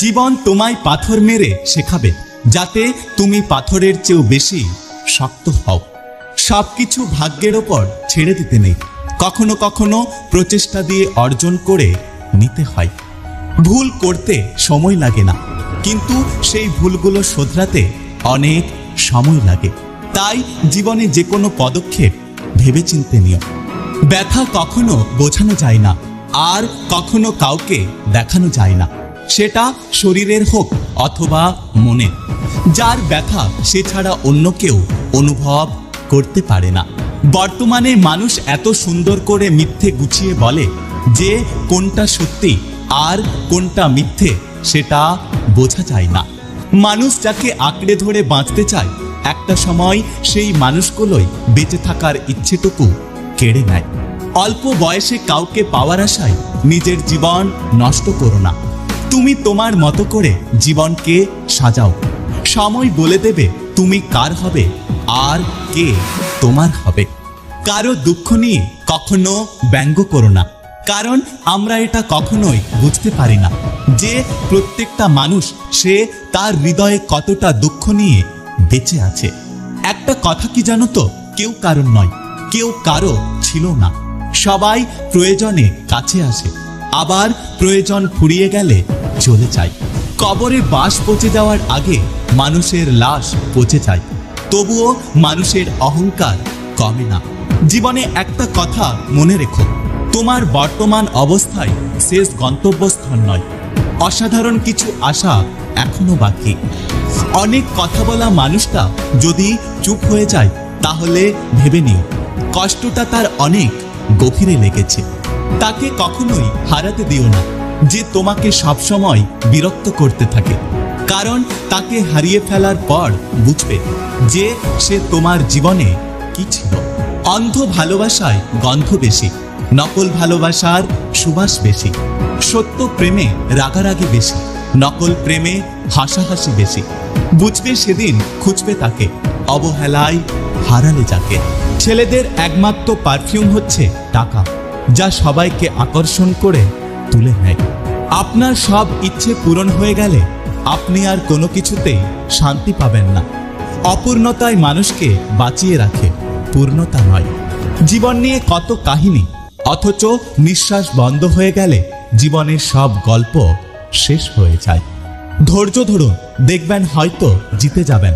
জীবন তোমায় পাথর মেরে শেখাবে যাতে তুমি পাথরের চেয়েও বেশি শক্ত হও। সবকিছু ভাগ্যের ওপর ছেড়ে দিতে নেই, কখনো কখনো প্রচেষ্টা দিয়ে অর্জন করে নিতে হয়। ভুল করতে সময় লাগে না, কিন্তু সেই ভুলগুলো শোধরাতে অনেক সময় লাগে। তাই জীবনে যে কোনো পদক্ষেপ ভেবেচিন্তে নিও। ব্যথা কখনো বোঝানো যায় না, আর কখনো কাউকে দেখানো যায় না, সেটা শরীরের হোক অথবা মনের। যার ব্যথা সে ছাড়া অন্য কেউ অনুভব করতে পারে না। বর্তমানে মানুষ এত সুন্দর করে মিথ্যে গুছিয়ে বলে যে কোনটা সত্যি আর কোনটা মিথ্যে সেটা বোঝা যায় না। মানুষ যাকে আঁকড়ে ধরে বাঁচতে চায়, একটা সময় সেই মানুষগুলোই বেঁচে থাকার ইচ্ছেটুকু কেড়ে নেয়। অল্প বয়সে কাউকে পাওয়ার আশায় নিজের জীবন নষ্ট করো না। তুমি তোমার মতো করে জীবনকে সাজাও। সময় বলে দেবে তুমি কার হবে আর কে তোমার হবে। কারো দুঃখ নিয়ে কখনো ব্যঙ্গ করো না, কারণ আমরা এটা কখনোই বুঝতে পারি না যে প্রত্যেকটা মানুষ সে তার হৃদয়ে কতটা দুঃখ নিয়ে বেঁচে আছে। একটা কথা কি জানো তো, কেউ কারণ নয়, কেউ কারো ছিল না। সবাই প্রয়োজনে কাছে আসে, আবার প্রয়োজন ফুরিয়ে গেলে চলে যায়। কবরে বাস পচে যাওয়ার আগে মানুষের লাশ পচে যায়, তবুও মানুষের অহংকার কমে না। জীবনে একটা কথা মনে রেখো, তোমার বর্তমান অবস্থায় শেষ গন্তব্যস্থল নয়। অসাধারণ কিছু আশা এখনো বাকি। অনেক কথা বলা মানুষটা যদি চুপ হয়ে যায়, তাহলে ভেবে নিও কষ্টটা তার অনেক গভীরে লেগেছে। তাকে কখনোই হারাতে দিও না যে তোমাকে সবসময় বিরক্ত করতে থাকে, কারণ তাকে হারিয়ে ফেলার পর বুঝবে যে সে তোমার জীবনে কি ছিল। অন্ধ ভালোবাসায় গন্ধ বেশি, নকল ভালোবাসার সুবাস বেশি। সত্য প্রেমে রাগারাগি বেশি, নকল প্রেমে হাসাহাসি বেশি। বুঝবে সেদিন খুঁজবে তাকে, অবহেলায় হারালে যাকে। ছেলেদের একমাত্র পারফিউম হচ্ছে টাকা, যা সবাইকে আকর্ষণ করে তুলে নেয়। আপনার সব ইচ্ছে পূরণ হয়ে গেলে আপনি আর কোনো কিছুতেই শান্তি পাবেন না। অপূর্ণতায় মানুষকে বাঁচিয়ে রাখে, পূর্ণতা নয়। জীবন নিয়ে কত কাহিনী, অথচ নিঃশ্বাস বন্ধ হয়ে গেলে জীবনের সব গল্প শেষ হয়ে যায়। ধৈর্য ধরুন, দেখবেন হয়তো জিতে যাবেন,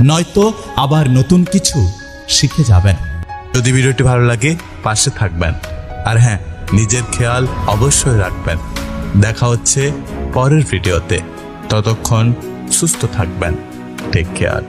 নয়তো আবার নতুন কিছু শিখে যাবেন। যদি ভিডিওটি ভালো লাগে পাশে থাকবেন, আর হ্যাঁ, নিজের খেয়াল অবশ্যই রাখবেন। দেখা হচ্ছে পরের ভিডিওতে, ততক্ষণ সুস্থ থাকবেন। Take care.